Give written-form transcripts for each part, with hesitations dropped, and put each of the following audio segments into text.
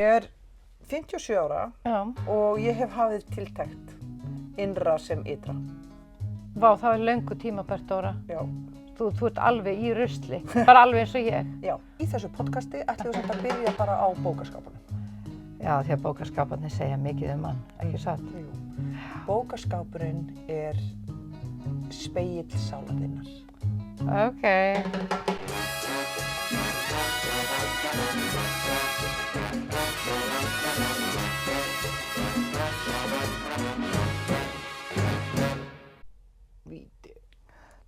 Ég 57 ára Já. og ég hef hafið tiltekt innra sem ytra. Vá, það löngu tímabært, Dóra. Já. Þú ert alveg í rusli, bara alveg eins og ég. Já. Í þessu podcasti ætlum við samt að byrja bara á bókaskápunum. Já, því að bókaskáparnir segja mikið mann, ekki satt? Jú. Bókaskápurinn spegill sálar þinnar. Okay.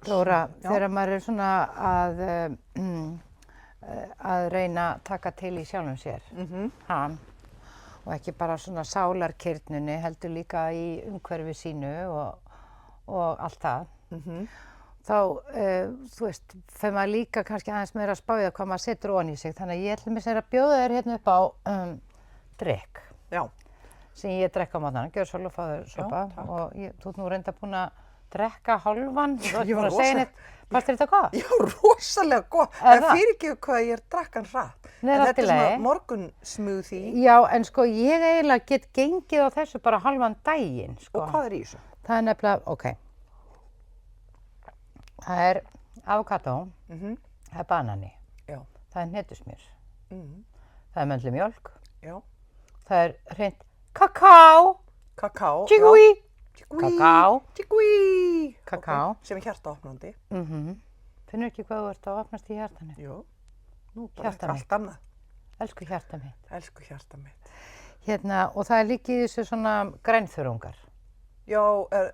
Dóra, þegar maður svona að reyna að taka til í sjálfum sér, og ekki bara svona sálarkyrnunni, heldur líka í umhverfi sínu og allt það, þá, þú veist, fer maður líka kannski aðeins meira að spája hvað maður setur ofan í sig, þannig að ég ætla mér að bjóða þér hérna upp á drykk. Já. Sem ég drekka á mótnana, gjör svolítið og fá þér sopa. Já, takk. Og þú ert nú reynda búin að drekka hálfan. Ég var rosalega. Fannst þér þetta gott? Já, rosalega gott. En fyrirgefðu hvað ég drakk hann hratt. Nei, en þetta allt í lagi. svona morgunsmoothie. Já, en sko ég eiginlega get gengið á þessu bara hálfan daginn, sko. Og hvað í þessu? Það nefnilega, ok. Það avokado, það banani, Já. það hnetusmjör, það möndlumjólk, Já. það hreint kakao, Kakao. chigui, Chigui. kakao, Chigui. kakao. Okay. Sem er hjartaopnandi. Finnur ekki hvað þú ert að opnast í hjartanu? Jú. Nú bara Hjarta mitt. allt annað. Elsku hjarta mitt. Elsku hjarta mitt. Hérna, og það líka í þessu svona grænþörungar. Já,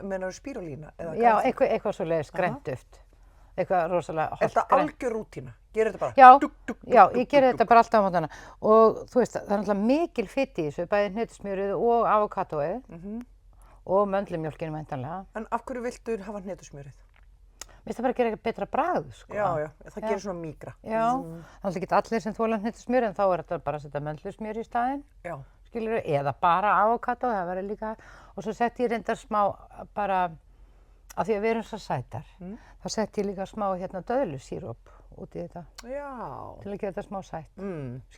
meinar spírulína? Já, eitthvað svoleiðis grænt duft. Eitthvað rosalega Er þetta algjör rútína? Gerir þetta bara? Já, já, ég geri þetta bara alltaf á mótana. Og þú veist, það er náttúrulega mikil fitt í þessu, bæði hnetusmjörið og avokadóið og möndlumjólkinu væntanlega. En af hverju viltu hafa hnetusmjörið? Mér finnst það bara að gera eitthvað betra bragð, sko. Já, það gerir svona mígra. Já, það er ekki allir sem þola hnetusmjörið, en þá er þetta bara að setja möndlusmjör í staðinn. Já. Skilurðu, eða bara avokadó, það væri líka. Og svo setti ég reyndar smá bara, af því að við erum svo sætar, þá setti ég líka smá döðlusíróp út í þetta. Já. Til að gera þetta smá sætt.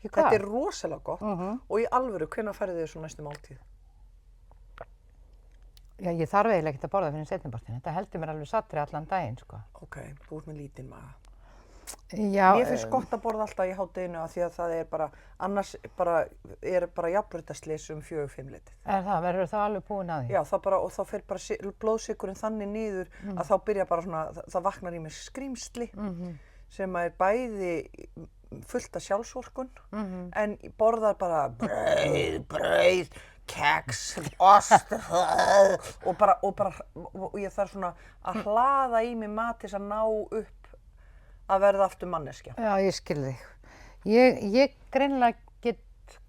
Þetta er rosalega gott og í alvöru, hvenær færðu þið svo næstu máltíð? Já, ég þarf eiginlega ekkert að borða fyrir seinnipartinn. Þetta heldur mér alveg sattri allan daginn, sko. Ok, þú ert með lítinn maga. Já. Mér finnst gott að borða alltaf í hádeginu af því að það er bara, annars bara jafnréttarslys 4-5 litið. Það, verður þá alveg búin að því? Já, og þá fer bara blóðsykurinn þannig niður að þá byrja bara svona, það vaknar í mig skrýmsli sem er bæði fullt af sjálfsvorkunn en borðar bara brauð, keks, ost og ég þarf svona að hlaða í mig mat til að ná upp að verða aftur manneskja. Já, ég skil þig. Ég greinilega get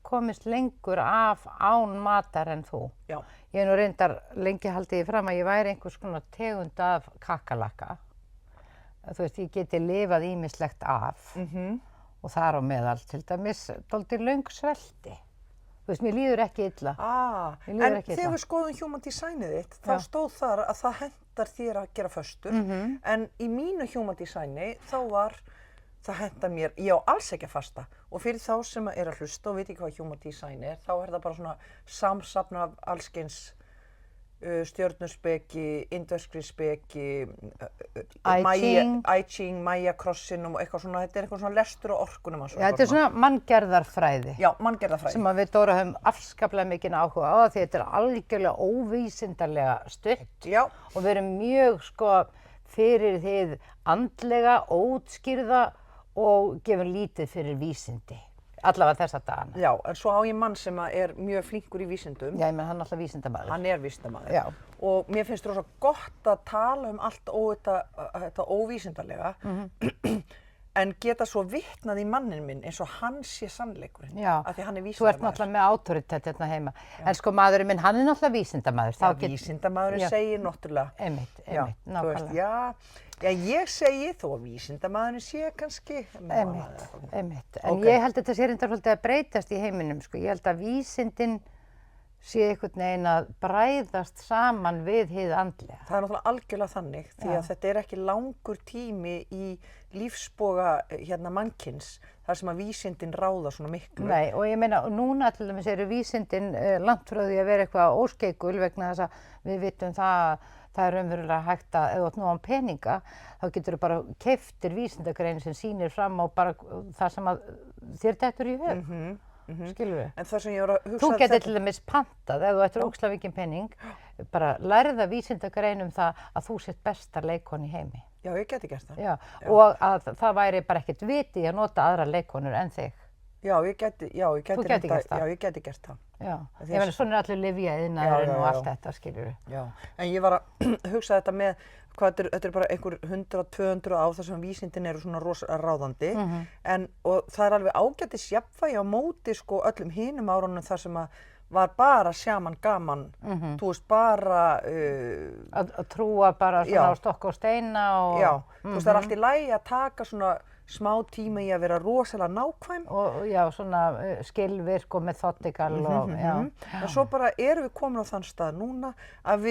komist lengur af án matar en þú. Já. Ég nú reyndar lengi haldið fram að ég væri einhvers konar tegund af kakkalakka. Þú veist, ég geti lifað ýmislegt af og þar á meðal til dæmis dálítið löng svelti. Þú veist, mér líður ekki illa. En þegar við skoðum human designið þitt, þá stóð þar að það hentar þér að gera föstur, en í mínu human designi það hentar mér, ég á alls ekki að fasta. Og fyrir þá sem er að hlusta og veit ekki hvað human design er, þá er það bara svona samsafn af allskyns stjörnuspeki, indverskri speki, I Ching, Maya Krossin og eitthvað svona, þetta er eitthvað svona lestur á orkunum. Já, þetta er svona manngerðarfræði. Já, manngerðarfræði. Sem við Dóra höfum afskaplega mikinn áhuga á því þetta er algjörlega óvísindarlega stutt. Já. Og við erum mjög fyrir þið andlega, óútskýrða og gefum lítið fyrir vísindi. Allavega þessa dagana. Já, en svo á ég mann sem er mjög flinkur í vísindum. Já, ég menn hann er alltaf vísindamaður. Hann er vísindamaður. Já. Og mér finnst rosa gott að tala allt þetta óvísindarlega, en geta svo vitnað í mannin minn eins og hann sé sannleikurinn. Já, af því hann er vísindamaður. Þú ert náttúrulega með autoritet hérna heima. Já. En sko maðurinn minn, hann er náttúrulega vísindamaður. Já, vísindamaðurinn segir náttúrulega. Einmitt, nákvæmlega. Já, ég segi þó að vísindamaðurinn sé kannski. Einmitt. En ég held að þetta sé reyndar svolítið að breytast í heiminum, sko. Ég held að vísindin sé einhvern veginn að bræðast saman við hið andlega. Það náttúrulega algjörlega þannig, því að þetta ekki langur tími í lífsboga mannkins, þar sem að vísindin ráða svona miklu. Nei, og ég meina, núna til dæmis eru vísindin langt frá því að vera eitthvað óskeikul vegna þess að við vitum það er raunverulega hægt að, ef þú átt nógan peninga, þá getur þú bara keyptir vísindagrein sem sýnir fram á bara það sem að þér dettur í hug. Skilur við? En það sem ég var að hugsa... Þú getur til dæmis pantað, ef þú ættir ógeðslega mikinn pening, bara lærða vísindagrein það að þú sért besta leikkona í heimi. Já, ég geti gert það. Já, og að það væri bara ekkert viti að nota aðra leikkonur en þig. Já, ég geti Þú gæti gert það? Já, ég geti gert það. Já, ég meina, svona allir lyfjaiðnaðurinn og allt þetta, skilur við. Já, en ég var að hugsa þetta með, þetta bara einhver 100-200 ár þar sem vísindin eru svona rosa ráðandi, og það alveg ágætis jafnvægi á móti sko öllum hinum árunum þar sem að var bara sjaman gaman, þú veist, bara... Að trúa bara svona á stokk og steina og... Já, þú veist, það allt í lagi að taka svona smá tíma í að vera rosalega nákvæm. Og já, svona skilvirk og methodical og já. En svo bara erum við komin á þann stað núna að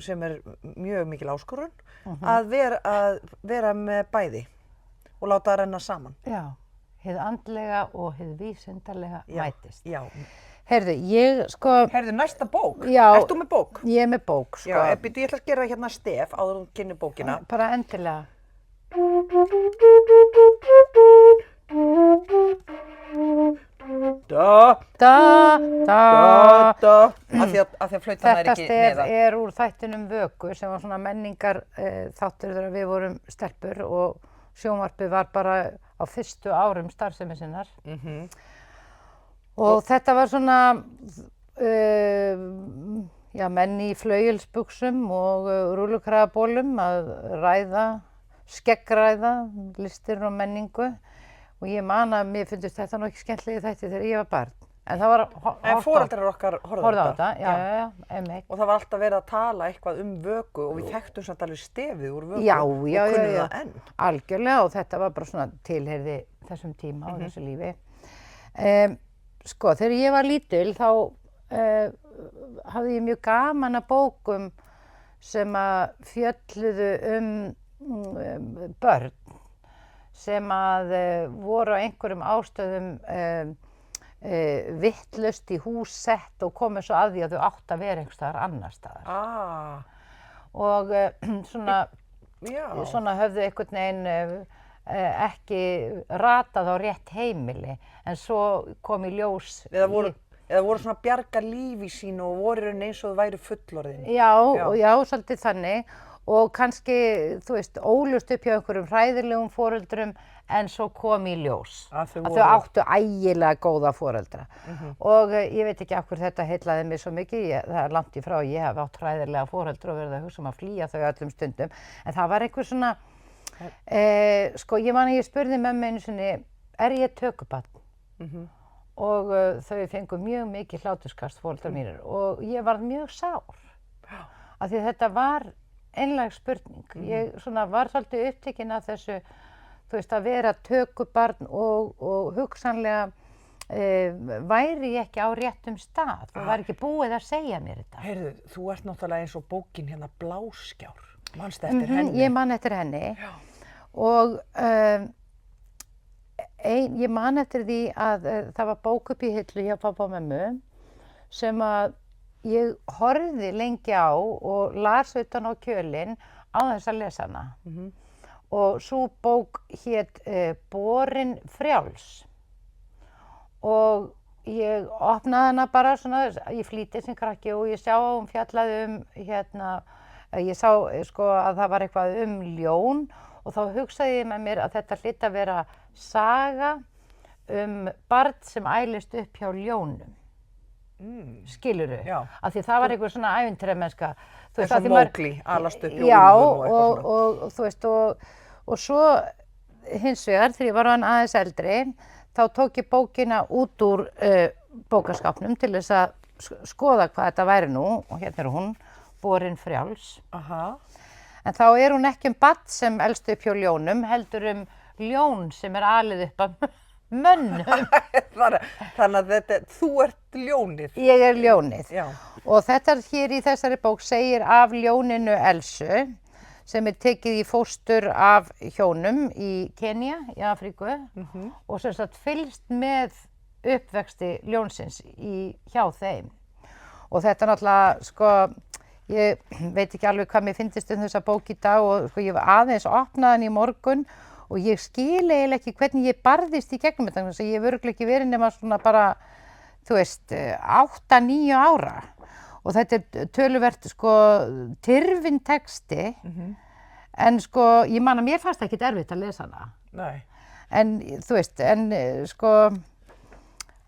sem mjög mikil áskorun, að vera með bæði og láta það renna saman. Já, hið andlega og hið vísindalega mætist. Já. Heyrðu, ég sko... Heyrðu, næsta bók. Já. Ert þú með bók? Ég er með bók, sko. Já, ég ætla að gera hérna stef áður þú kynni bókina. Bara endilega. Af því að flautan Þetta stef er úr þættinum Vöku sem var svona menningar þáttur þegar við vorum stelpur og sjónvarpið var bara á fyrstu árum starfsemi sinnar. Og þetta var svona menn í flauelsbuxum og rúllukragabólum að ræða, skeggræða, listir og menningu. Og ég man að mér finnst þetta nú ekki skemmtilegi þætti þegar ég var barn. En það var En foreldrar okkar horfðu á þetta? Já, einmitt. Og það var alltaf verið að tala eitthvað um Vöku og við þekktum samt alveg stefið úr Vöku já, og kunnum það enn. Algjörlega, og þetta var bara svona tilheyrði þessum tíma og þessu lífi. Sko, þegar ég var lítil þá hafði ég mjög gaman að bókum sem að fjölluðu börn sem að voru á einhverjum ástæðum vitlaust í hús sett og komið svo að því að þau áttu að vera einhvers staðar annars staðar. Og svona höfðu einhvern veginn ekki ratað á rétt heimili, en svo kom í ljós... Eða voru svona að bjarga lífi sínu og voru eins og þau væru fullorðin. Já, svolítið þannig. Og kannski, þú veist, ólust upp hjá einhverjum hræðilegum foreldrum en svo kom í ljós að þau áttu ægilega góða foreldra. Og ég veit ekki af hverju þetta heillaði mig svo mikið, það er langt í frá, ég hef átt hræðilega foreldra og verið að hugsa að flýja þau öllum stundum. En það var einhver svona, sko ég man að ég spurði mömmu einu sinni, ég tökubarn? Og þau fengu mjög mikið hláturskast foreldrar mínir og ég varð mjög sár. Af því að þetta var einlæg spurning. Ég var svolítið upptekin af þessu, þú veist, að vera tökubarn og hugsanlega væri ég ekki á réttum stað. Það var ekki búið að segja mér þetta. Heyrðu, þú ert náttúrulega eins og bókin hérna Bláskjár. Manstu eftir henni? Ég man eftir henni. Já. Og ég man eftir því að það var bók upp í hillu hjá pabba og mömmu sem að ég horfði lengi á og las utan á kjölinn á þess að lesa hana. Og sú bók hét Borin frjáls. Og ég opnaði hana bara svona í flýti sem krakki og ég sá að hún fjallaði ég sá sko að það var eitthvað ljón og þá hugsaði ég með mér að þetta hlyti að vera saga barn sem ælist upp hjá ljónum. Skilurðu? Já. Af því það var einhver svona ævintýramennska. Eins og Mowgli, alast upp hjá já, úlfum og eitthvað svona. og þú veist, og svo hins vegar, þegar ég var orðin aðeins eldri, þá tók ég bókina út úr bókaskápnum til þess að skoða hvað þetta væri nú, og hérna er hún, Borin frjáls. En þá er hún ekki barn sem elst upp hjá ljónum, heldur ljón sem alið upp af mönnum. Þannig að þú ert ljónið. Ég ljónið. Já. Og þetta hér í þessari bók segir af ljóninu Elsu, sem tekið í fóstur af hjónum í Kenía, í Afríku, og sem sagt fylgst með uppvexti ljónsins hjá þeim. Og þetta náttúrulega, sko, ég veit ekki alveg hvað mér fyndist þessa bók í dag og sko, ég var aðeins opnað hann í morgun og ég skil eiginlega ekki hvernig ég barðist í gegnum þetta, þannig að ég hef örugglega ekki verið nema svona bara, þú veist, 8-9 ára. Og þetta töluvert, sko, tyrfinn texti, en sko, ég man að mér fannst ekkert erfitt að lesa hana. Nei. En, þú veist, sko,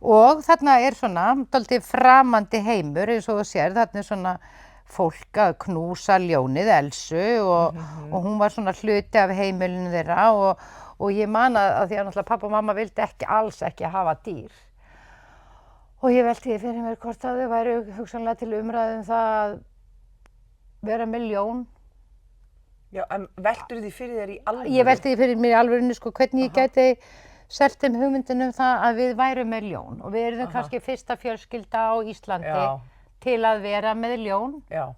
og þarna svona dálítið framandi heimur, eins og þú sér, þarna svona fólk að knúsa ljónið Elsu og hún var svona hluti af heimilinu þeirra og ég man að því að náttúrulega pappa og mamma vildi alls ekki hafa dýr. Og ég velti því fyrir mér hvort að þau væru hugsanlega til umræðu það að vera með ljón. Já, en veltur því fyrir þér í alvöru? Ég velti því fyrir mér í alvörunni, sko, hvernig ég gæti selt hugmyndin það að við værum með ljón og við erum kannski fyrsta fjölskylda á Íslandi til að vera með ljón. Já.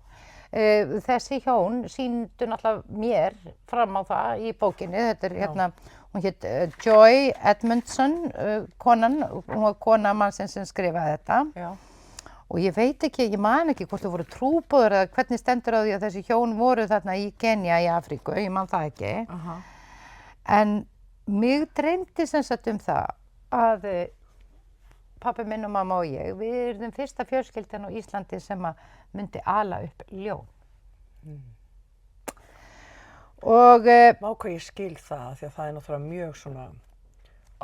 Þessi hjón sýndu náttúrulega mér fram á það í bókinni. Þetta hérna, hún hét Joy Edmundson, konan, hún var kona mannsins sem skrifaði þetta. Já. Og ég veit ekki, ég man ekki hvort þau voru trúboðar eða hvernig stendur á því að þessi hjón voru þarna í Kenía í Afríku, ég man það ekki. En mig dreymdi sem sagt það að pabbi minn og mamma og ég, við erum fyrsta fjölskyldan á Íslandi sem að myndi ala upp ljón. Og Vá hvað ég skil það, því að það náttúrulega mjög svona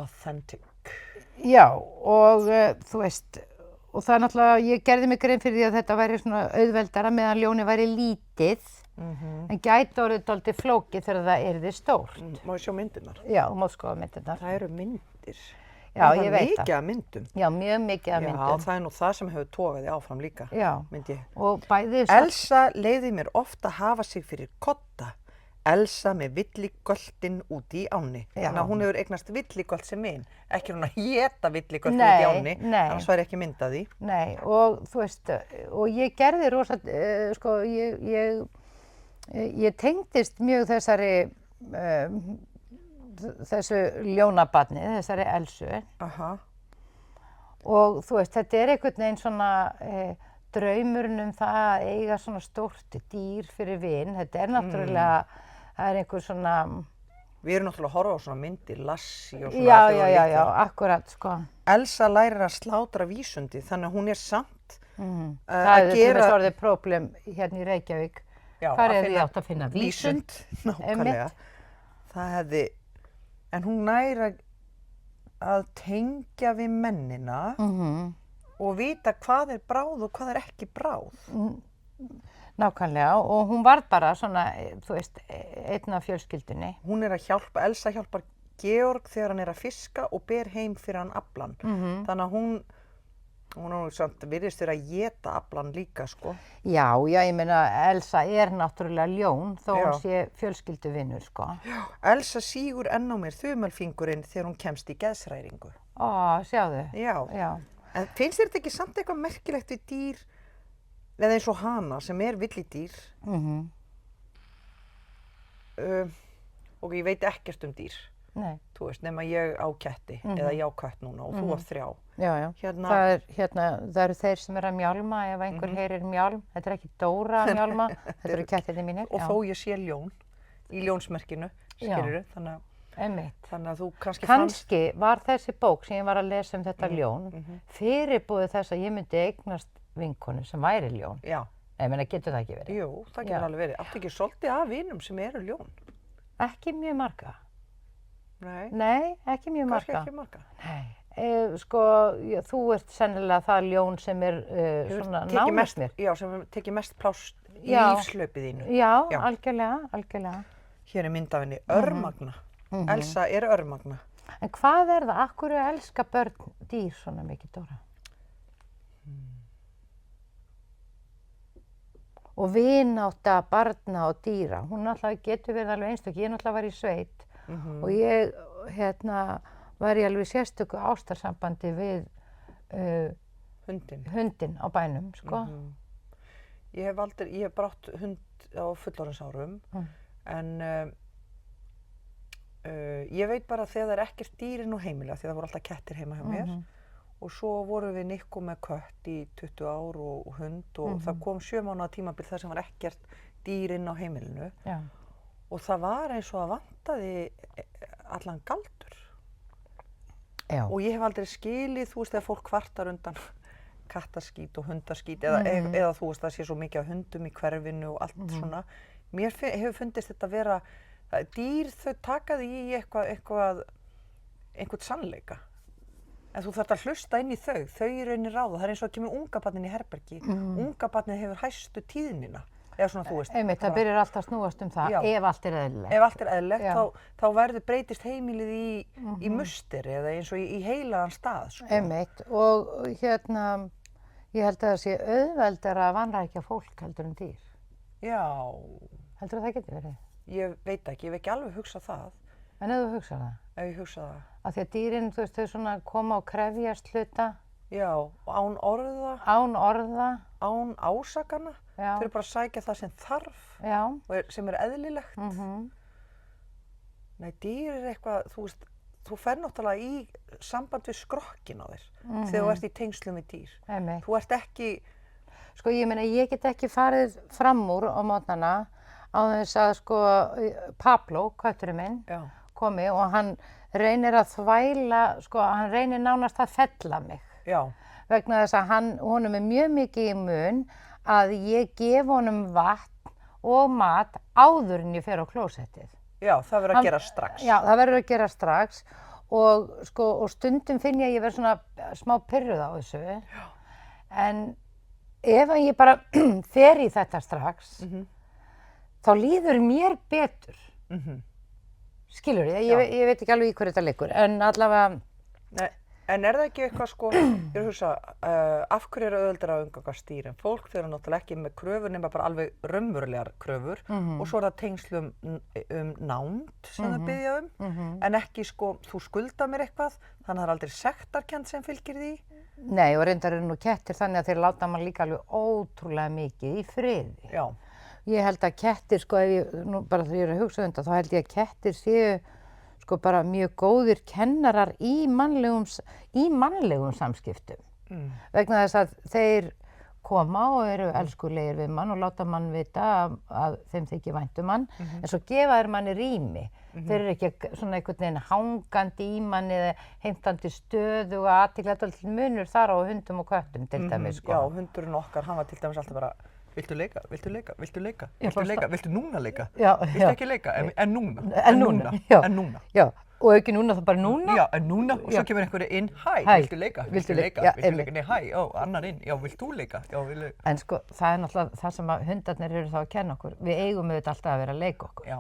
authentic. Já, og þú veist, og það náttúrulega, ég gerði mig grein fyrir því að þetta væri svona auðveldara meðan ljónið væri lítið, en gæti orðið dálítið flókið þegar það yrði stórt. Má ég sjá myndirnar? Já, þú mátt skoða myndirnar. Það eru myndir. Já, ég veit það. Það er mikið af myndum. Já, mjög mikið af myndum. Já, það er nú það sem hefur togað þig áfram líka, myndi ég. Og bæði Elsa leiði mér oft að hafa sig fyrir kodda. Elsa með villigöltin úti í ánni. Þannig að hún hefur eignast villigölt sem minn. Ekki hún að éta villigölt úti í ánni, annars væri ekki mynd af því. Nei, og þú veist, og ég gerði rosa, sko, ég tengdist mjög þessu ljónabarni, þessari Elsu. Og þú veist, þetta er einhvern veginn svona draumurinn það að eiga svona stórt dýr fyrir vin. Þetta er náttúrulega, það er einhver svona... Við erum náttúrulega að horfa á svona myndir, Lassie og svona. Já, akkurat, sko. Elsa lærir að slátra vísundi, þannig að hún er samt Það er til þess orðið próblem hérna í Reykjavík. Hvar hefði átt að finna vísund? Nákvæmlega. Það hefði... En hún næra að tengja við mennina og vita hvað er bráð og hvað er ekki bráð. Nákvæmlega, og hún var bara svona, þú veist, einn af fjölskyldunni. Hún er að hjálpa, Elsa hjálpar Georg þegar hann er að fiska og ber heim fyrir hann aflann. Þannig að hún virðist vera að éta aflann líka, sko. Já, ég meina, Elsa er náttúrulega ljón þó hún sé fjölskylduvinur, sko. Já, Elsa sígur enn á mér þumalfingurinn þegar hún kemst í geðshræringu. Sjáðu. Já. En finnst þér þetta ekki samt eitthvað merkilegt við dýr, eða eins og hana sem er villidýr? Og ég veit ekkert um dýr. Nei. Þú veist, nema ég á ketti, eða ég á kött núna og þú á 3. Já. Það eru þeir sem eru að mjálma ef einhver heyrir mjálm. Þetta er ekki Dóra að mjálma, þetta eru kettirnir mínir. Og þó ég sé ljón í ljónsmerkinu, skilurðu, þannig að þú kannski var þessi bók sem ég var að lesa um þetta ljón fyrirbúið þess að ég myndi eignast vinkonu sem væri ljón. Já. Ég meina, getur það ekki verið? Jú, það getur alveg verið. Áttu ekki svolítið af vinum sem eru ljón? Ekki mjög marga. Nei, ekki mjög marga. Kannski ekki marga? Nei. Sko, þú ert sennilega það ljón sem er svona nánast mér. Já, sem tekið mest pláss í lífslaupið þínu. Já, algjörlega. Hér er mynd af henni, örmagna. Elsa er örmagna. En hvað er það? Af hverju elska börn dýr svona mikið, Dóra? Og vinátta barna og dýra, hún náttúrulega getur verið alveg einstök. Ég náttúrulega var í sveit og ég var ég alveg í sérstöku ástarsambandi við hundinn á bænum, sko. Ég hef bara átt hund á fullorðinsárum, en ég veit bara að þegar það ekkert dýr inn á heimili, því það voru alltaf kettir heima hjá mér, og svo vorum við Nikko með kött í 20 ár og hund og það kom 7 mánaða tímabil þar sem var ekkert dýr inn á heimilinu. Já. Og það var eins og að vantaði allan galdur. Já. Og ég hef aldrei skilið, þú veist, þegar fólk kvartar undan kattaskít og hundaskít eða þú veist, það sé svo mikið af hundum í hverfinu og allt svona. Mér hefur fundist þetta vera, dýr þau takaði í einhvern sannleika. En þú þarft að hlusta inn í þau í rauninni ráða. Það er eins og að kemur ungabarnið í herbergi. Ungabarnið hefur hæstu tíðnina. Eða svona, þú veist. Einmitt, það byrjar alltaf að snúast það, ef allt er eðlilegt. Ef allt er eðlilegt, þá breytist heimilið í musteri eða eins og í heilagan stað, sko. Einmitt, og hérna, ég held að það sé auðveldara að vanrækja fólk heldur en dýr. Já. Heldur að það geti verið? Ég veit ekki, ég hef ekki alveg hugsað það. En ef þú hugsar það? Ef ég hugsa það. Af því að dýrin, þú veist, þau svona koma og krefjast hluta. Já, og án orða. Án orða. Án ásakana. Já. Þau eru bara að sækja það sem þarf. Já. Og sem er eðlilegt. Nei, dýr er eitthvað, þú veist, þú fer náttúrulega í samband við skrokkin á þér. Þegar þú ert í tengslum við dýr. Einmitt. Þú ert ekki... Sko, ég meina, ég get ekki farið fram úr á mótnana á þess að, sko, Pablo, kötturinn minn, komi og hann reynir að þvæla, sko, hann reynir nánast að fella mig. Já. Vegna þess að honum er mjög mikið í mun að ég gef honum vatn og mat áður en ég fer á klósettið. Já, það verður að gera strax. Já, það verður að gera strax og, sko, og stundum finn ég verð svona smá pirruð á þessu. Já. En ef ég bara fer í þetta strax, þá líður mér betur. Skilur ég veit ekki alveg í hverju þetta liggur, en allavega... Nei, en er það ekki eitthvað, sko, ég er að hugsa, af hverju er auðveldara að umgangast dýr en fólk? Þau eru náttúrulega ekki með kröfur nema bara alveg raunverulegar kröfur og svo er það tengslum nánd sem þau biðja en ekki, sko, þú skuldar mér eitthvað, þannig að það er aldrei sektarkennd sem fylgir því. Nei, og reyndar eru nú kettir þannig að þeir láta mann líka alveg ótrúlega mikið í friði. Já. Ég held að kettir, sko, bara þegar ég er að hugsa þá held ég að kettir séu, sko, bara mjög góðir kennarar í mannlegum samskiptum. Vegna þess að þeir koma og eru elskulegir við mann og láta mann vita að þeim þykir vænt mann, en svo gefa þeir manni rými. Þeir eru ekki svona einhvern veginn hangandi í manni eða heimtandi stöðu og athygli, þetta er munur þar á hundum og köttum til dæmis, sko. Já, hundurinn okkar, hann var til dæmis alltaf bara viltu leika, viltu leika, viltu leika, viltu leika, viltu núna leika, viltu ekki leika, en núna, en núna. Já, og ekki núna, þá bara núna. Já, en núna, og svo kemur einhverju inn, hæ, viltu leika, viltu leika, viltu leika, nei, hæ, ó, annar inn, já, vilt þú leika, já, vil leika. En sko, það er náttúrulega það sem að hundarnir eru þá að kenna okkur, við eigum auðvitað alltaf að vera að leika okkur. Já.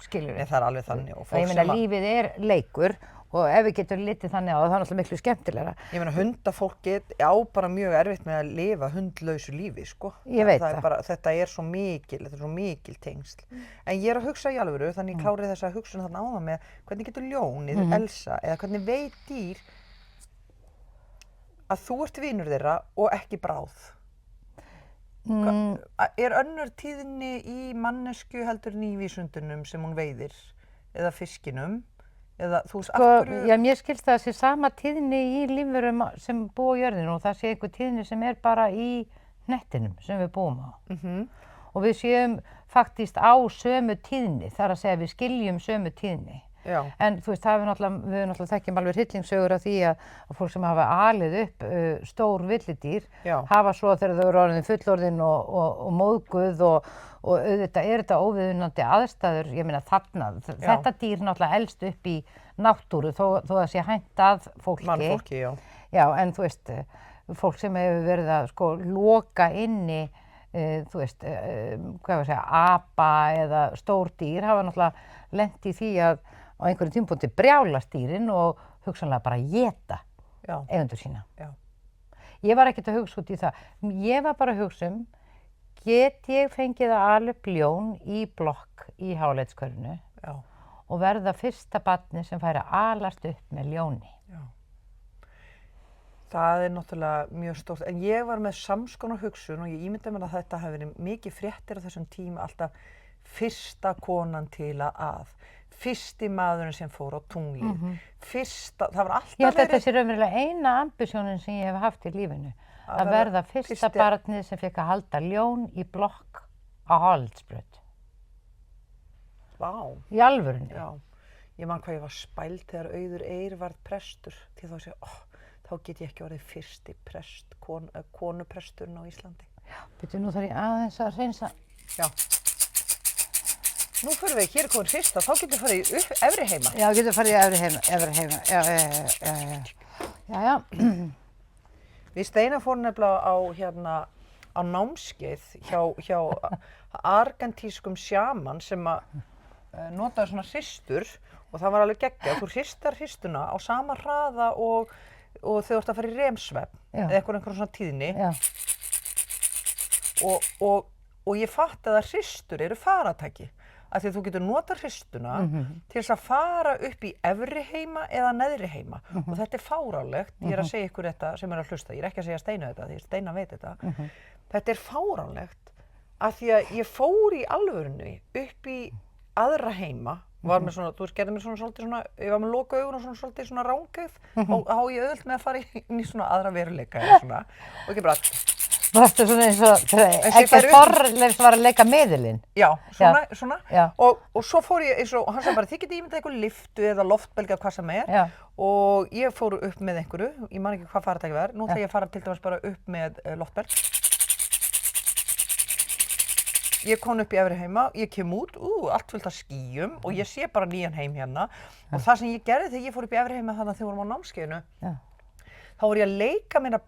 Skilur við? Það er alveg þannig. Og ég meina, lífið er leikur og ef við getum litið þannig á það, það er náttúrulega miklu skemmtilegra. Ég meina, hundafólk á bara mjög erfitt með að lifa hundlausu lífi, sko. Ég veit það. Þetta er svo mikil tengsl. En ég er að hugsa í alvöru, þannig ég klárið þessa hugsun þarna áðan með hvernig getur ljónið, Elsa, eða hvernig veit dýr að þú ert vinur þeirra og ekki bráð. Er önnur tíðni í mannesku heldur en í vísundunum sem hún veiðir eða fiskinum eða þú veist af hverju? Já, mér skilst það að sé sama tíðni í lífverum sem búa á jörðinu og það sé einhver tíðni sem er bara í hnettinum sem við búum á. Og við séum faktist á sömu tíðni, þar að segja við skiljum sömu tíðni. Já. En þú veist, við náttúrulega þekkjum alveg hryllingssögur af því að fólk sem hafa alið upp stór villidýr hafa svo þegar þau eru orðin fullorðin og móðguð og auðvitað er þetta óviðunandi aðstæður, ég meina þarna, þetta dýr náttúrulega elst upp í náttúru þó það sé hænt að fólki. Mannfólki, já. Já, en þú veist, fólk sem hefur verið að sko loka inni þú veist, hvað var að segja, apa eða stór dýr hafa náttúrulega lent í því að á einhverjum tímapunkti brjálast dýrin og hugsanlega bara éta eigendur sína. Já. Ég var ekkert að hugsa út í það. Ég var bara að hugsa get ég fengið að ala upp ljón í blokk í Háleitskörfinu og verða fyrsta barnið sem færi að alast upp með ljóni. Já. Það náttúrulega mjög stórt, en ég var með samskonar hugsun og ég ímynda mér að þetta hafi verið mikið fréttir á þessum tíma, alltaf fyrsta konan til að, fyrsti maðurinn sem fór á tunglið, það var alltaf verið... Ég held að þetta sé raunverulega eina ambisjónin sem ég hef haft í lífinu, að verða fyrsta barnið sem fekk að halda ljón í blokk á Haraldsbraut. Vá. Í alvörunni. Já, ég man hvað ég var spæld þegar Auður Eir varð prestur, því þá sé þá get ég ekki orðið fyrsti konupresturinn á Íslandi. Já, byrju, nú þarf ég aðeins að hreinsa. Já. Nú förum við, hér er komin fyrsta, þá getum við farið í efri heima. Já, getum farið í efri heima. Já. Við Steina fórum nefnilega á námskeið hjá argentískum sjaman sem notaði svona hristur og það var alveg geggjað. Þú hristar hristuna á sama hraða og þau ert að fara í remsvefn eða einhver svona tíðni. Já. Og ég fattaði að hristur eru faratæki. Af því að þú getur notað hristuna til þess að fara upp í efri heima eða neðri heima. Og þetta er fáránlegt, ég er að segja ykkur þetta sem er að hlusta, ég er ekki að segja Steina þetta, því Steina veit þetta. Þetta er fáránlegt af því að ég fór í alvörunni upp í aðra heima, var með svona, þú veist, gerði mér svona svolítið svona, ég var með loka augun og svona svolítið svona rángeið og þá ég auðvelt með að fara inn í svona aðra veruleika eða svona og ekki bara... Varstu svona eins og Eggert Þorleifs var að leika miðilinn? Já, svona. Já. Og svo fór ég eins og hann sagði bara, þið getið ímyndað eitthvað lyftu eða loftbelgi eða hvað sem er. Já. Og ég fór upp með einhverju, ég man ekki hvað faratæki var, nú ætla ég að fara til dæmis bara upp með loftbelg. Ég kom upp í efri heima, ég kem út, allt fullt af skýjum og ég sé bara nýjan heim hérna. Og það sem ég gerði þegar ég fór upp í efri heima þannig að þegar við vorum á námskeiðinu, þá var ég að leika mér að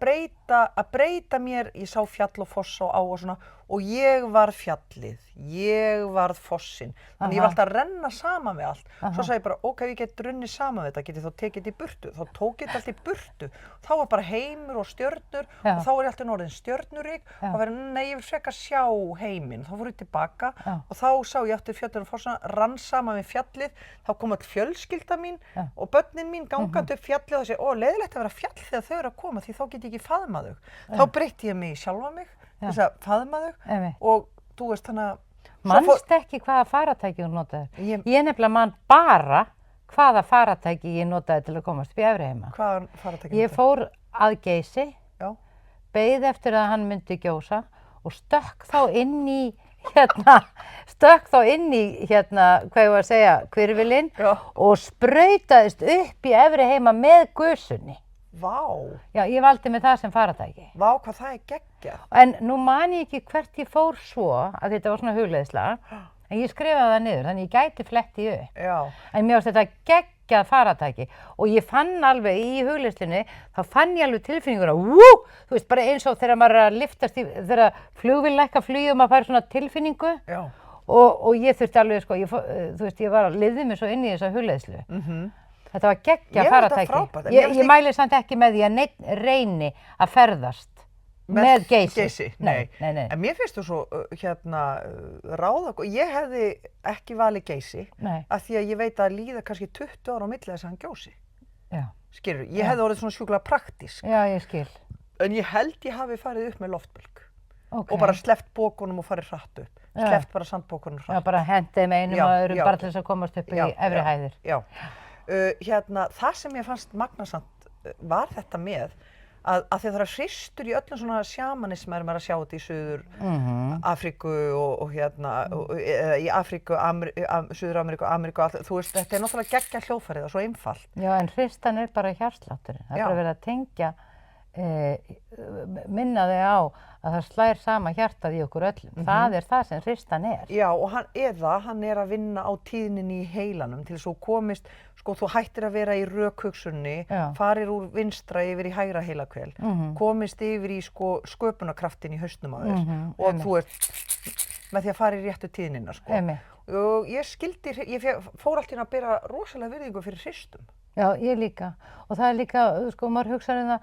breyta mér, ég sá fjall og foss og á og svona og ég var fjallið, ég varð fossinn. Þannig ég var alltaf að renna saman við allt. Svo sagði ég bara, ok, ég get runnið saman við þetta, get ég þá tekið þetta í burtu. Þá tók ég þetta allt í burtu. Þá var bara heimur og stjörnur og þá var ég alltaf orðin stjörnurík og verið, nei, ég vil frekar sjá heiminn. Þá fór ég tilbaka og þá sá ég aftur fjallið og fossana, rann saman við fjallið. Þá kom öll fjölskylda mín og börnin mín gangandi upp fjallið og segja, leiðilegt að vera fjall þegar þau eru að koma því þá get ég ekki faðmað þau. Þá breytti ég mig í sjálfa mig, þess að faðma þau og þú veist þannig að... Manstu ekki hvaða faratæki hún notaði? Ég nefnilega man bara hvaða faratæki ég notaði til að komast upp í efri heima. Hvaða faratæki notaði? Ég fór að Geysi, beið eftir að hann myndi gjósa og stökk þá inn í hvað ég var að segja, hvirfilinn og sprautaðist upp í efri heima með gusunni. Vá! Já, ég valdi með það sem faratæki. Vá, hvað það er geggjað. En nú man ég ekki hvert ég fór svo, að þetta var svona hugleiðsla, en ég skrifaði það niður, þannig ég gæti fletti upp. Já. En mér varst þetta geggjað faratæki og ég fann alveg í hugleiðslunni, þá fann ég alveg tilfinninguna, þú veist, bara eins og þegar maður er að liftast í, þegar flugvél lækka flugið og maður fær svona tilfinningu. Já. Og ég þurfti alveg, sko, þú veist, ég lifði mig svo inn í þessa hugleiðslu. Þetta var geggjað faratæki. Ég mæli samt ekki með því að neinn reyni að ferðast með Geysi. Nei. En mér finnst þú svo ráða, ég hefði ekki valið Geysi af því að ég veit að líða kannski 20 ára á milli þess að hann gjósi. Já. Skilurðu, ég hefði orðið svona sjúklega praktísk. Já, ég skil. En ég held ég hafi farið upp með loftbelg. Og bara sleppt bókunum og farið hratt upp. Sleppt bara sandbókunum hratt. Já, bara hendið með einum og öðrum bara til þess að komast upp í efri hæðir. Já. Það sem ég fannst magnasamt var þetta með að því að það er hristur í öllum svona sjamanisma er maður að sjá þetta í Suður Afríku og í Afríku, Suður Ameríku, Ameríku, þú veist, þetta er náttúrulega geggjað hljóðfærið og svo einfalt. Já, en hristan er bara hjartslátturinn, það er bara verið að tengja, minna þig á að það slær sama hjartað í okkur öllum. Það er það sem hristan er. Já, og hann er að vinna á tíðninni í heilanum til þess að þú komist, sko, þú hættir að vera í rökhugsunni, farir úr vinstra yfir í hægra heilahvel, komist yfir í sko sköpunarkraftin í hausnum á þér og þú ert með því að fara í réttu tíðnina, sko. Og ég fór allt í að bera rosalega virðingu fyrir hristum. Já, ég líka. Og það er líka, sko, maður hugsaði það,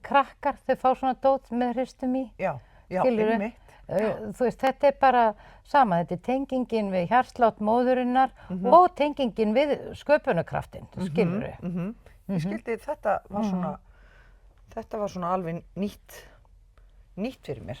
krakkar, þau fá svona dót með hristum í. Já, einmitt. Þú veist, þetta bara sama, þetta tengingin við hjartslátt móðurinnar og tengingin við sköpunarkraftinn, skilurðu. Ég skildi, þetta var svona alveg nýtt fyrir mér.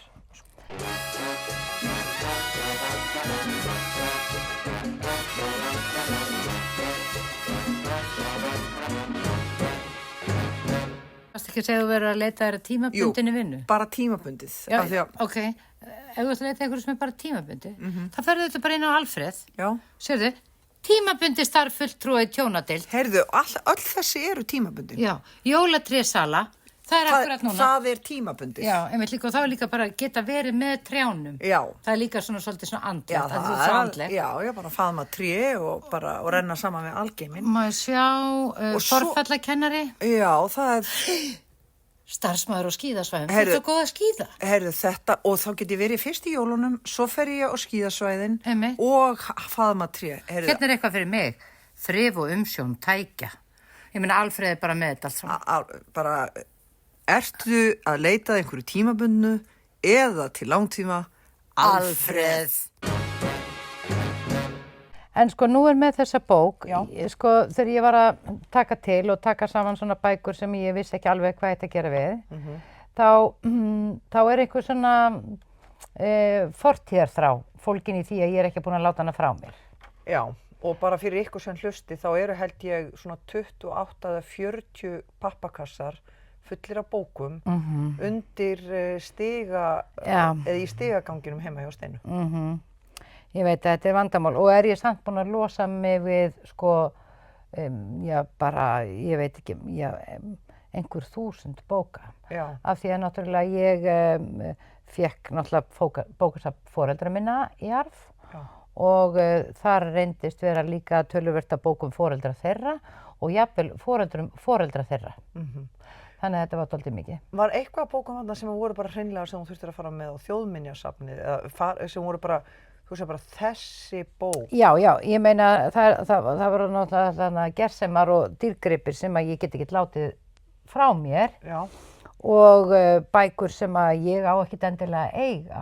Varstu ekki að segja að þú verður að leita þér að tímabundinni vinnu? Jú, bara tímabundið. Já, ok. Ef þú ert að leita einhverju sem bara tímabundið, þá ferðu þetta bara inn á Alfreð. Já. Sérðu, tímabundið starf fulltrúi tjónadeild. Heyrðu, öll þessi eru tímabundin. Já, jólatrésala, það akkurat núna. Það tímabundið. Já, einmitt líka, og þá er líka bara að geta verið með trjánum. Já. Það líka svolítið svona andlegt, að þú ert andleg. Já, bara faðma tré og renna saman með algeiminn. Má ég sjá, forfallakennari. Já, það starfsmaður á skíðasvæðum. Þú ert svo góð að skíða. Heyrðu, þetta, og þá get ég verið fyrst í jólunum, svo fer ég á skíðasvæðin og faðma tré. Hérna eitthvað fyrir mig, þrif og umsjón, tækja. Ég meina, Alfreð er bara með þetta allt saman. Ertu að leita að einhverju tímabundnu eða til langtíma? Alfreð. En sko, nú með þessa bók, sko, þegar ég var að taka til og taka saman svona bækur sem ég vissi ekki alveg hvað þetta gera við, þá einhver svona fortíðarþrá fólgin í því að ég ekki búin að láta hana frá mér. Já, og bara fyrir ykkur sem hlusti, þá eru held ég svona 28 eða 40 pappakassar fullir af bókum undir stiga, eða í stigaganginum heima hjá Steinu. Ég veit að þetta vandamál og ég samt búin að losa mig við, sko, ég veit ekki, einhver 1000 bóka. Já. Af því að náttúrulega ég fékk náttúrulega bókasafn foreldra minna í arf og þar reyndist vera líka töluvert af bókum foreldra þeirra og jafnvel foreldra þeirra. Þannig að þetta var dálítið mikið. Var eitthvað bókum þarna sem voru bara hreinlega sem þú þurftir að fara með á þjóðminjasafnið eða sem voru bara, þú segir bara þessi bók? Já, ég meina það voru náttúrulega gersemar og dýrgripir sem að ég get ekki látið frá mér og bækur sem að ég á ekkert endilega eiga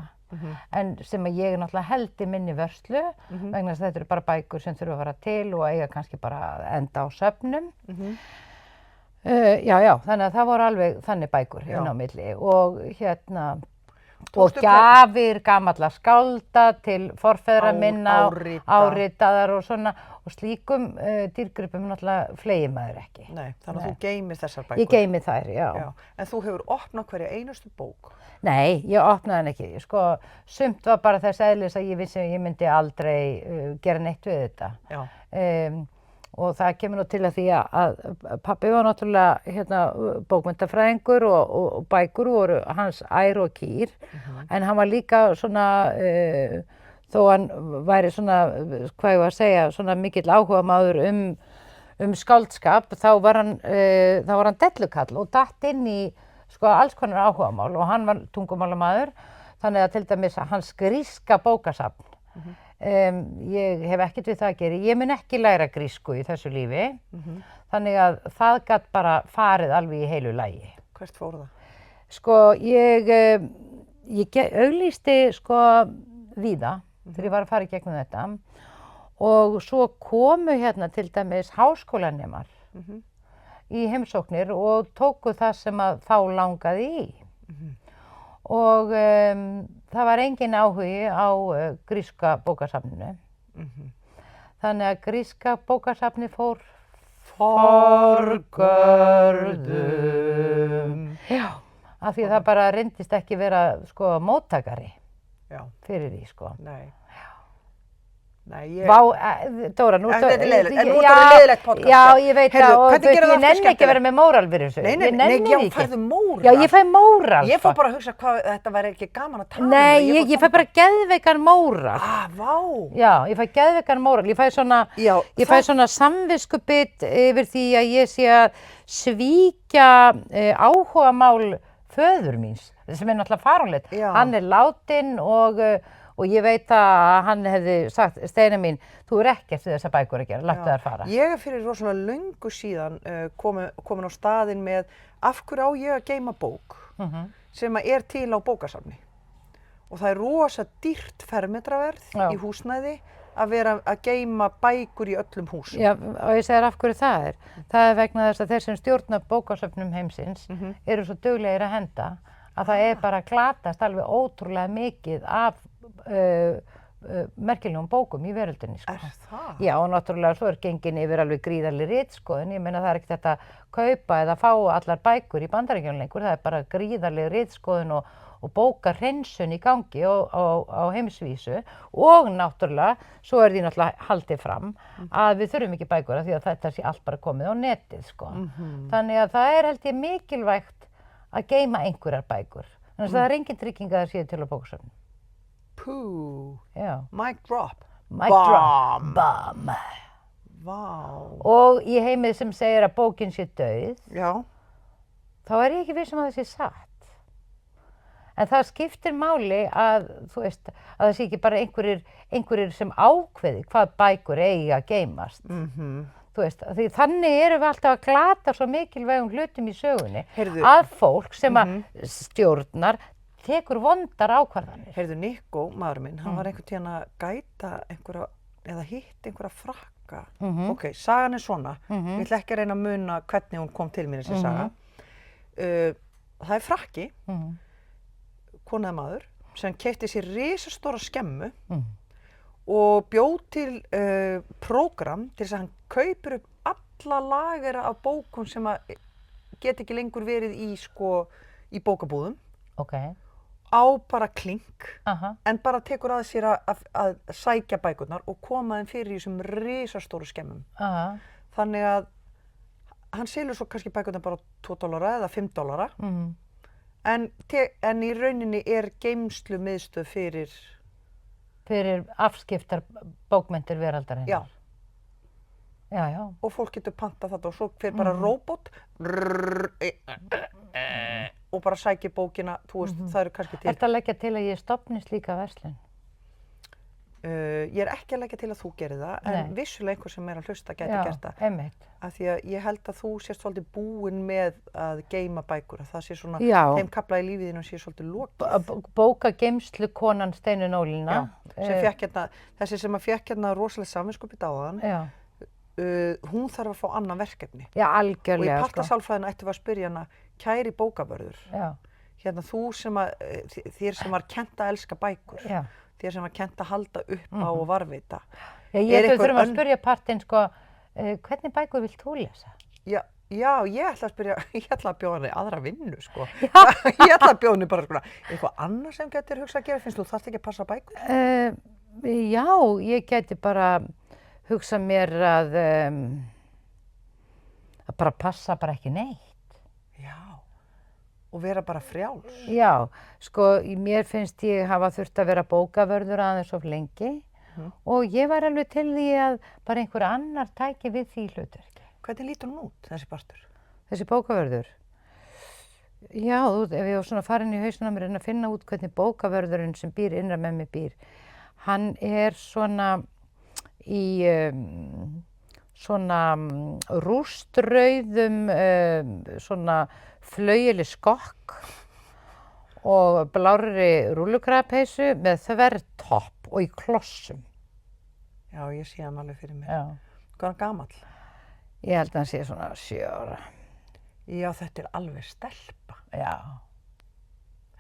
en sem að ég náttúrulega held í minni vörslu vegna þess að þetta eru bara bækur sem þurfa að fara til og eiga kannski bara enda á söfnum. Þannig að það voru alveg þannig bækur inn á milli og og gjafir gamalla skálda til forfeðra minna, áritaðar og svona og slíkum dýrgripum náttúrulega fleygir maður ekki. Nei, þannig að þú geymir þessar bækur. Ég geymi þær, já. En þú hefur opnað hverja einustu bók? Nei, ég opnaði hann ekki. Sko, sumt var bara þess eðlis að ég vissi að ég myndi aldrei gera neitt við þetta. Já. Og það kemur nú til að því að pabbi var náttúrulega bókmenntafræðingur og bækur voru hans ær og kýr. En hann var líka svona, þó hann væri svona, hvað ég var að segja, svona mikill áhugamaður skáldskap, þá var hann dellukall og datt inn í sko alls konar áhugamál og hann var tungumálamaður, þannig að til dæmis hans gríska bókasafn. Ég hef ekkert við það að gera. Ég mun ekki læra grísku í þessu lífi, þannig að það gat bara farið alveg í heilu lagi. Hvert fór það? Sko, ég auglýsti sko víða þegar ég var að fara í gegnum þetta og svo komu hérna til dæmis háskólanemar í heimsóknir og tóku það sem að þá langaði í. Og það var engin áhugi á gríska bókasafninu. Þannig að gríska bókasafni fór forgörðum. Já, af því það bara reyndist ekki vera sko móttakari fyrir því sko. Nei. Dóra, nú þetta er leiðilegt, en nú er þetta leiðilegt podcast. Já, ég veit það og ég nenni ekki að vera með móral fyrir þessu. Nei, færðu móral? Já, ég fæ móral. Ég fór bara að hugsa hvað þetta væri ekki gaman að tala um. Nei, ég fæ bara geðveikan móral. Vá. Já, ég fæ geðveikan móral. Ég fæ svona samviskubit yfir því að ég sé að svíkja áhugamál föður míns, sem er náttúrulega fáránlegt. Hann er látinn og ég veit að hann hefði sagt, Steina mín, þú ekkert við þessa bækur að gera, láttu þær fara. Ég fyrir rosalega löngu síðan komin á staðinn með af hverju á ég að geyma bók sem er til á bókasafni. Og það rosa dýrt fermetraverð í húsnæði að vera að geyma bækur í öllum húsum. Já, og ég segir af hverju það er. Það er vegna þess að þeir sem stjórna bókasöfnum heimsins eru svo duglegir að henda að það er bara glatast alveg ótrúlega mikið af merkilegum bókum í veröldinni, sko. Það? Já, og náttúrulega svo gengin yfir alveg gríðarleg ritskoðun. Ég meina það ekki þetta að kaupa eða fá allar bækur í Bandaríkjunum lengur. Það er bara gríðarleg ritskoðun og bókahreinsun í gangi á heimsvísu. Og náttúrulega, svo því náttúrulega haldið fram að við þurfum ekki bækur af því að þetta sé allt bara komið á netið, sko. Þannig að það er held ég mikilvægt að geyma einhverjar bækur. Þannig að það er engin trygging að það séu til á bókasöfnum. Pú, Já. mic drop. Mic drop. Bam. Vá. Og í heimið sem segir að bókin sé dauð, Já. þá er ég ekki viss að það sé satt. En það skiptir máli að, þú veist, að það sé ekki bara einhverjir sem ákveði hvað bækur eigi að geymast. Þú veist, því þannig erum við alltaf að glata svo mikilvægum hlutum í sögunni að fólk sem að stjórnar tekur vondar ákvarðanir. Heyrðu, Nico, maður minn, hann var einhvern tíðan að gæta einhverja, eða hitt einhverja frakka. Ok, sagan er svona. Ég ætla ekki að reyna að muna hvernig hún kom til mér þessi saga. Það er frakki, kona eða maður, sem keypti sér risastóra skemmu og bjóð til prógram til þess að hann kaupir upp alla lagera af bókum sem að get ekki lengur verið í bókabúðum. Ok. Á bara klink, en bara tekur að sér að sækja bækurnar og koma þeim fyrir í þessum risastóru skemmum. Þannig að hann selur svo kannski bækurnar bara $2 eða $5. En í rauninni er geymslu miðstöð fyrir afskiptar bókmenntir veraldarinnar. Já. Já. Og fólk getur pantað þetta og svo fyrir bara róbot og bara sækir bókina, þú veist, það eru kannski til. Ertu að leggja til að ég stofni slíka verslun? Ég er ekki að leggja til að þú gerir það, en vissulega einhver sem er að hlusta gæti gert það. Já, einmitt. Af því að ég held að þú sést svolítið búin með að geyma bækur, að það sé svona, þeim kafla í lífið þínu sé svolítið lokið. Bókageymslukonan Steinu Nólina. Sem fékk hérna, þessi sem að fékk hérna rosalega samvinskupið á þann, hún þarf að fá annað verkefni. Já, algjörlega. Og í partasálfræðinu ættum við að spyrja hana, kæri bókavörður, hérna þú sem að, þér sem var kennt að elska bækur, þér sem var kennt að halda upp á og varðveita. Ég þurfum að spyrja partinn, sko, hvernig bækur vilt þú lesa? Já, ég ætla að spyrja, ég ætla að bjóða henni aðra vinnu, sko. Ég ætla að bjóða henni bara, sko, eitthvað annað sem getur hugsað að gera, finnst þú þarft ekki að passa bækur? Já, ég geti bara hugsað mér að bara passa bara ekki neitt. Já, og vera bara frjáls. Já, sko, mér finnst ég hafa þurft að vera bókavörður aðeins of lengi og ég var alveg til því að bara einhver annar tæki við því hlutverki. Hvernig lítur hún út, þessi partur? Þessi bókavörður? Já, ef ég var svona farin í hausinn á mér að finna út hvernig bókavörðurinn sem býr innra með mig býr, hann er svona í svona rústrauðum svona flaueli skokk og blárri rúllukrapeysu með þvertopp og í klossum. Já, ég sé hann alveg fyrir mér. Já. Hvað er hann gamall? Ég held að hann sé svona 7 ára. Já, þetta er alveg stelpa. Já.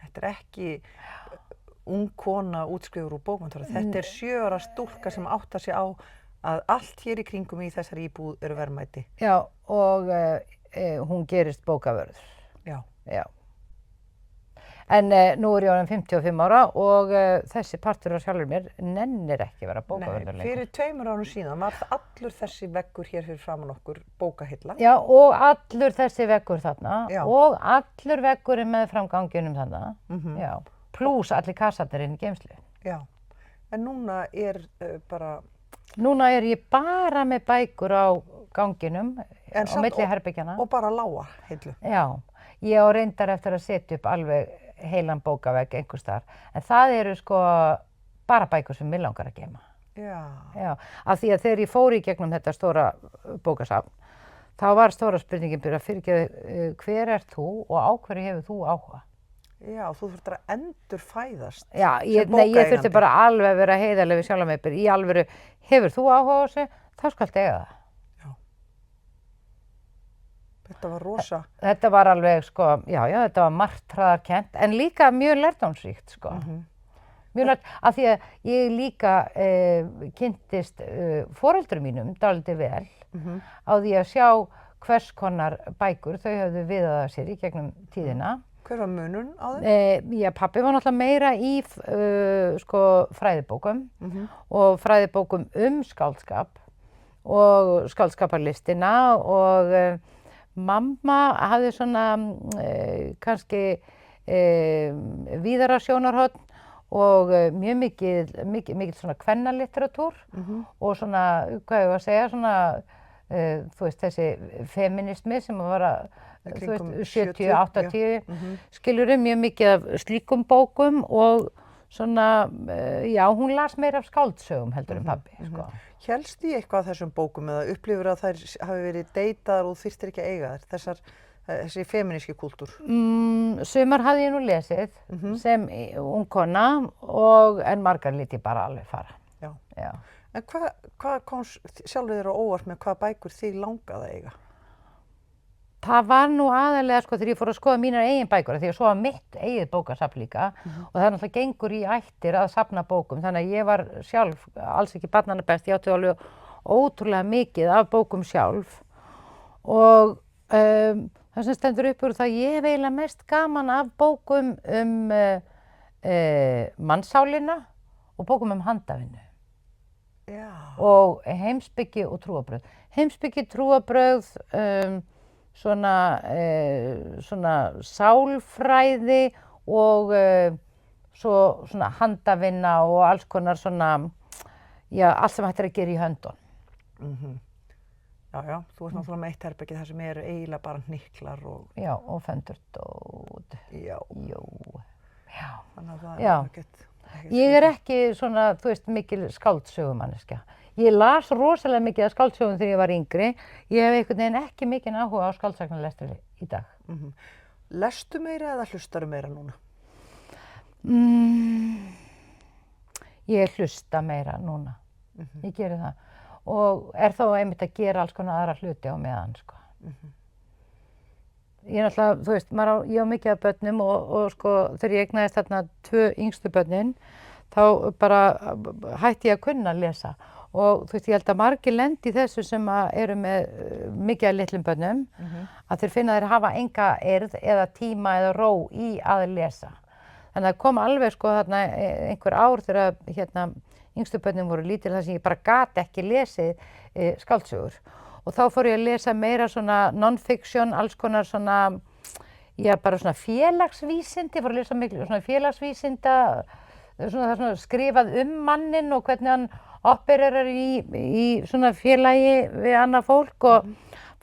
Þetta er ekki ung kona útskrifuð úr bókmenntaskóla. Þetta er 7 ára stúlka sem áttar sig á að allt hér í kringum í þessari íbúð eru verðmæti. Já, og hún gerist bókavörður. Já. Já. En nú er ég orðin 55 ára og þessi partur af sjálfur mér nennir ekki að vera bókavörður lengur. Fyrir 2 árum síðan var allur þessi veggur hér fyrir framan okkur bókahilla. Já, og allur þessi veggur þarna og allur veggurinn með framganginum þarna. Já, plús allir kassarnir inn í geymslu. Já, en núna er bara... Núna er ég bara með bækur á ganginum á milli herbergjanna. Og bara lága hillu. Já, ég á reyndar eftir að setja upp alveg heilan bókavegg einhvers staðar. En það eru sko bara bækur sem mig langar að geyma. Já. Já, af því að þegar ég fór í gegnum þetta stóra bókasafn, þá var stóra spurningin byrja fyrirgeðu, hver ert þú og á hverju hefur þú áhuga? Já, þú þurftir að endurfæðast Já, sem ég bókaeigandi. þurfti bara alveg að vera heiðarleg við sjálfa mig, bara í alvöru, hefur þú áhuga á þessu, þá skaltu eiga það. Já. Þetta var rosa. Þetta var alveg, sko, já, þetta var martraðarkennt, en líka mjög lærdómsríkt, sko. Mjög lært, af því að ég líka kynntist foreldrum mínum dálítið vel á því að sjá hvers konar bækur þau höfðu viðað sér í gegnum tíðina. Hver var munurinn á þeim? Já, pabbi var náttúrulega meira í sko, fræðibókum og fræðibókum skáldskap og skáldskaparlistina og mamma hafði svona kannski víðara sjónarhorn og mjög mikið svona kvennalitteratúr og svona, hvað ég var að segja, svona, þú veist, þessi feminismi sem var að, þú veist, 70, 80, skilurum mjög mikið af slíkum bókum og svona, já, hún las meira af skáldsögum heldur en pabbi, sko. Hélstu í eitthvað af þessum bókum eða upplifur að þær hafi verið deytaðar og þyrftir ekki að eiga þær, þessi femíníski kúltúr? Sumar hafði ég nú lesið sem ung kona en margar lét ég bara alveg fara. Já. En hvað kom sjálfur þér á óvart með hvaða bækur þig langaði að eiga? Það var nú aðalega, sko, þegar ég fór að skoða mínar eigin bækur, því að svo var mitt eigið bókasafn líka og það náttúrulega gengur í ættir að safna bókum, þannig að ég var sjálf alls ekki barnanna best, ég átti alveg ótrúlega mikið af bókum sjálf og það sem stendur upp úr það ég hef eiginlega mest gaman af bókum mannssálina og bókum handavinnu. Já. Og heimspeki og trúarbrögð. Heimspeki, trúarbrögð, svona sálfræði og svo svona handavinna og alls konar svona, já, allt sem hægt að gera í höndun. Já, þú ert náttúrulega með eitt herbergi þar sem eru eiginlega bara hnyklar og... Já, og föndurdót. Já. Já. Þannig að það ekkert... Ég ekki svona, þú veist, mikil skáldsögumanneskja. Ég las rosalega mikið af skáldsögum þegar ég var yngri. Ég hef einhvern veginn ekki mikinn áhuga á skáldsagnalestri í dag. Lestu meira eða hlustaru meira núna? Ég hlusta meira núna. Ég geri það. Og þá einmitt að gera alls konar aðra hluti á meðan, sko. Ég náttúrulega, þú veist, ég á mikið af börnum og sko, þegar ég eignaðist þarna 2 yngstu börnin, þá bara hætti ég að kunna að lesa. Og þú veist, ég held að margir lendi í þessu sem eru með mikið af litlum börnum, að þeir finna þeir hafa enga eirð eða tíma eða ró í að lesa. Þannig að kom alveg, sko, þarna einhver ár þegar yngstu börnin voru lítil þar sem ég bara gat ekki lesið skáldsögur. Og þá fór ég að lesa meira svona non-fiction, alls konar svona, já, bara svona félagsvísindi, ég fór að lesa miklu svona félagsvísinda, svona skrifað mannin og hvernig hann opererar í svona félagi við annað fólk og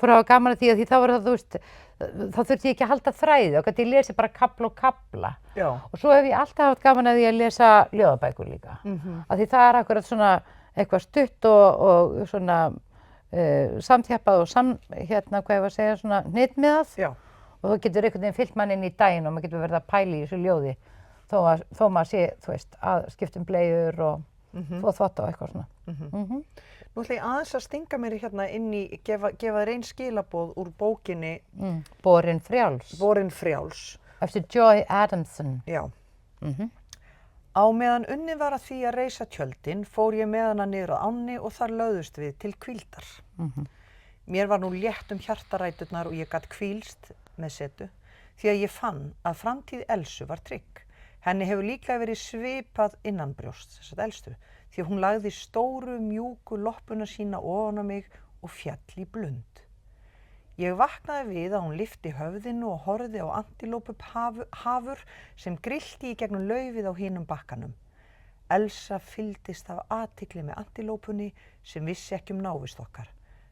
fór að hafa gaman að því þá var það, þú veist, þá þurfti ég ekki að halda þræði og gæti ég lesi bara kafla og kafla. Já. Og svo hef ég alltaf haft gaman að því að lesa ljóðabækur líka. Af því það akkurat svona eitthvað stutt og svona samþjappað og hvað ég var að segja, svona hnitmiðað. Já. Og þá getur einhvern veginn fyllt mann inn í daginn og maður getur verið að pæla í þessu ljóði þó maður sé, þú veist, að skipta bleiur og þvotta og eitthvað svona. Nú ætla ég aðeins að stinga mér hérna inn í, gefa þér ein skilaboð úr bókinni Borin frjáls. Borin frjáls. Eftir Joy Adamson. Já. Á meðan unnið var að því að reisa tjöldin, fór ég með hana niður á ánni og þar lögðust við til hvíldar. Mér var nú létt hjartaræturnar og ég gat hvílst með setu, því að ég fann að framtíð Elsu var trygg. Henni hefur líka verið svipað innanbrjósts, þess að elstu, því að hún lagði stóru, mjúku loppuna sína ofan á mig og fjall í blund. Ég vaknaði við að hún lyfti höfðinu og horfði á antilópuhafur sem grillti í gegnum laufið á hinum bakkanum. Elsa fylgdist af athygli með antilópunni sem vissi ekki návist okkar.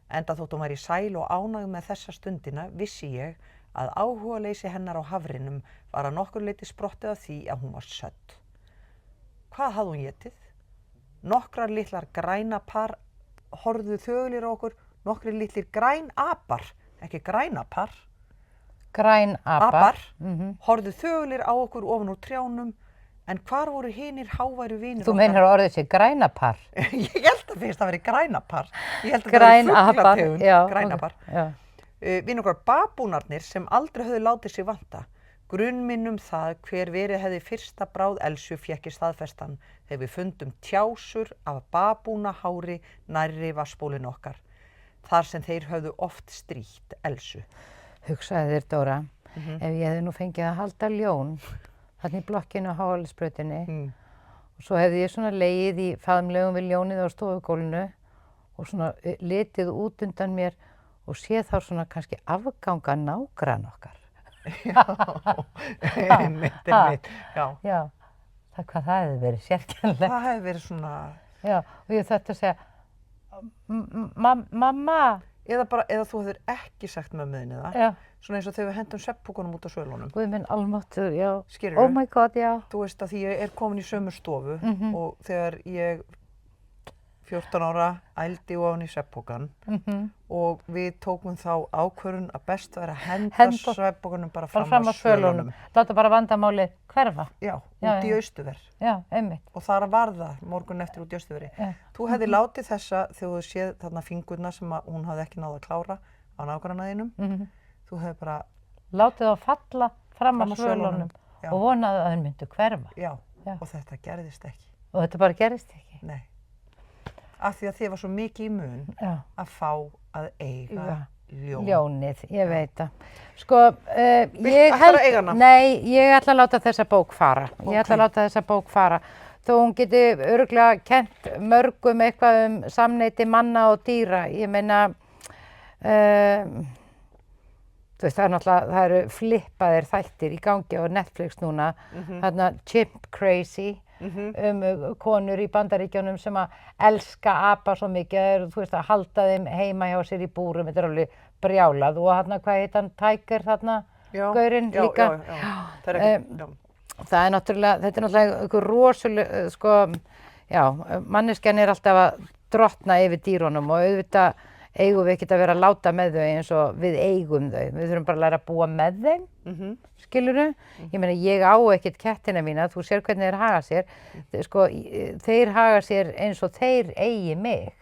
Enda þótt hún væri sæl og ánægð með þessa stundina vissi ég að áhugaleysi hennar á hafrinum var að nokkur leyti sprottið af því að hún var södd. Hvað hafði hún étið? Nokkrar litlar grænapar horfðu þögulir á okkur, nokkrir litlir grænapar. Ekki grænapar. Grænapar. Horfðu þögulir á okkur ofan úr trjánum, en hvar voru hinir háværu vinir Þú meinar að orðið sé grænapar? Ég held að fyrst það veri grænapar. Ég held að það veri fuglategund, grænapar. Vinir okkar babúnarnir sem aldrei höfðu látið sig vanta. Grunn minn það hver verið hefði fyrsta bráð Elsu fékk í staðfestan þegar við fundum tjásur af babúnahári nærri vatnsbólinu okkar. Þar sem þeir höfðu oft strítt Elsu. Hugsaði þér, Dóra, ef ég hefði nú fengið að halda ljón þarna í blokkinu á Háaldsbrautinni og svo hefði ég svona legið í faðmlegum við ljónið á stofugólfinu og svona litið út undan mér og séð þá svona kannski afganga nágranna okkar. Já, einmitt, já, hvað það hefði verið sérkennilegt. Það hefði verið svona... Já, og ég þurfti að segja, mamma. Eða þú hefur ekki sagt mömmuðinni það. Já. Svona eins og þegar við hendum svefnpokunum út á svölunum. Guð minn almáttugur, já. Skilurðu? Oh my god, já. Þú veist að því ég er komin í sömu stofu og þegar ég 14 ára ældi ofan í svefnpokan og við tókum þá ákvörðun að best væri að henda svefnpokunum bara fram á svölunum. Láta bara vandamálið hverfa. Já, út í Austurver. Já, einmitt. Og þar var það morgun eftir út í Austurveri. Þú hefði látið þessa þegar þú séð þarna fingurna sem hún hafði ekki náð að klára á nágrannaðinum. Þú hefði bara... Látið þá falla fram á svölunum og vonaði að þeir myndu hverfa. Já, og þetta gerðist ekki. Og þetta bara gerðist ekki? Nei. Af því að þið var svo mikið í mun að fá að eiga ljón. Ljónið, ég veit það. Sko, ég held... eiga hana? Nei, ég ætla að láta þessa bók fara. Ég ætla að láta þessa bók fara. Þó hún geti örugglega kennt mörgum eitthvað samneyti manna og dýra. Ég meina, þú veist, það er náttúrulega, það eru flippaðir þættir í gangi á Netflix núna. Þarna Chimp Crazy. Konur í Bandaríkjunum sem að elska apa svo mikið, þú veist, að halda þeim heima hjá sér í búrum, þetta er alveg brjálað og þarna, hvað heit hann, Tiger þarna, gaurinn líka. Það er náttúrulega, þetta er náttúrulega einhver rosalega, sko, já, manneskjan er alltaf að drottna yfir dýrunum og auðvitað eigum við ekkert að vera að láta með þau eins og við eigum þau. Við þurfum bara að læra að búa með þeim, skilurðu? Ég meina, ég á ekkert kettina mína, þú sér hvernig þeir haga sér. Sko, þeir haga sér eins og þeir eigi mig.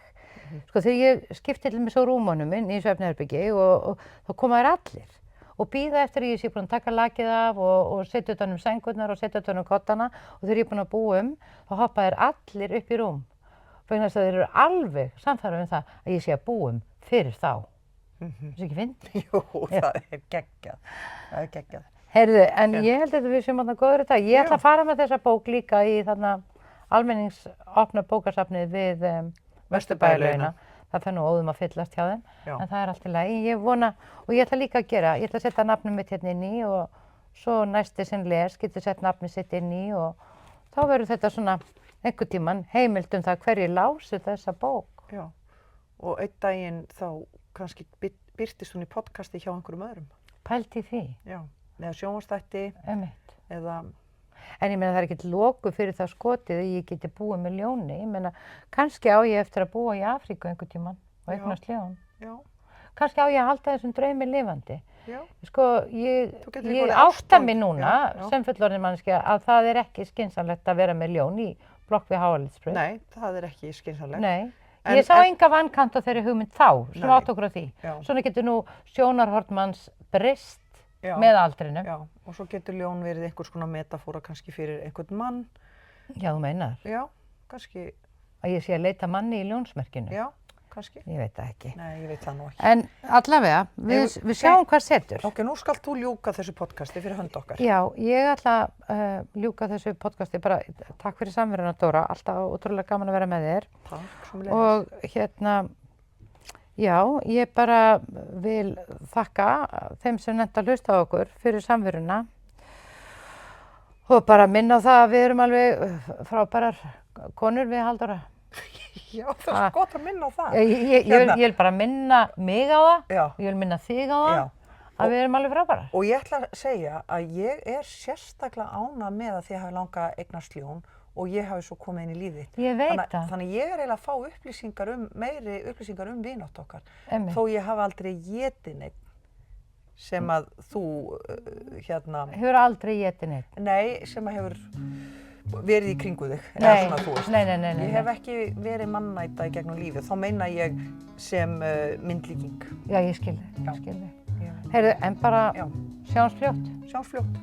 Sko, þegar ég skipti til dæmis á rúmunum minn í svefnherbyggi og þá koma þær allir og bíða eftir að ég sé búin að taka lakið af og setja utan sængurnar og setja utan kottana og þegar ég er búin að búa þá hoppa þær allir upp í rúm. Vegna þess að þeir eru alveg samfæra það að ég sé að búum fyrir þá. Það ekki fyndið? Jú, það er geggjað. Það er geggjað. Heyrðu, en ég held að við séum þarna góður í dag. Ég ætla að fara með þessa bók líka í þarna almenningsopna bókasafnið við Vesturbæjarlaugina. Það fer nú óðum að fyllast hjá þeim, en það er allt í lagi. Ég vona, og ég ætla líka að gera, ég ætla að setja nafnið mitt hérna inn í og svo næsti sem les getur sett nafnið sitt inn í og þá verður þetta svona einhvern tímann heimild það hverjir lásu þessa bók. Já, og einn daginn þá kannski birtist hún í podcasti hjá einhverjum öðrum. Pældi því? Já, eða sjónvarpsþætti. Eða... En ég meina það er ekkert loku fyrir það skotið að ég geti búið með ljóni. Ég meina, kannski á ég eftir að búa í Afríku einhvern tímann og eignast ljón. Já. Kannski á ég að halda þessum draumi lifandi. Já. Sko, ég átta mig núna sem fullorðin manneskja að það er ekki skynsamlegt að vera með ljón í blokk við Háaldsbraut. Nei, það er ekki skynsamlegt. Nei, ég sá enga vankant á þeirri hugmynd þá, sem átt okkur á því. Svona getur nú sjónarhorn manns breyst með aldrinum. Já, og svo getur ljón verið einhvers konar metafóra kannski fyrir einhvern mann. Já, þú meinar? Já, kannski. Að ég sé að leita manni í ljónsmerkinu? Já, kannski. Ég veit það ekki. Nei, ég veit það nú ekki. En allavega, við sjáum hvað setur. Ok, nú skalt þú ljúka þessu podcasti fyrir hönd okkar. Já, ég ætla að ljúka þessu podcasti, bara takk fyrir samveruna Dóra, alltaf ótrúlega gaman að vera með þér. Takk, sömuleiðis. Og já, ég bara vil þakka þeim sem nefnt að hlusta á okkur fyrir samveruna og bara minna á það að við erum alveg frábærar konur við Halldóra. Já, það er gott að minna á það. Ég vil bara minna mig á það, Já. Ég vil minna þig á það, að við erum alveg frábærar. Og ég ætla að segja að ég er sérstaklega ánægð með að þið hafi langað að eignast ljón og ég hafi svo komið inn í lífið. Ég veit það. Þannig ég er eiginlega að fá meiri upplýsingar vináttu okkar. Einmitt. Þó ég hafi aldrei étið neinn sem að þú, Hefur aldrei étið neitt? Nei, sem að hefur verið í kringu þig, Nei, eða svona þú veist. nei. Ég hef ekki verið mannæta í gegnum lífið, þá meina ég sem myndlíking. Já, ég skil þig. Heyrðu, en bara sjáumst fljótt. Sjáumst fljótt.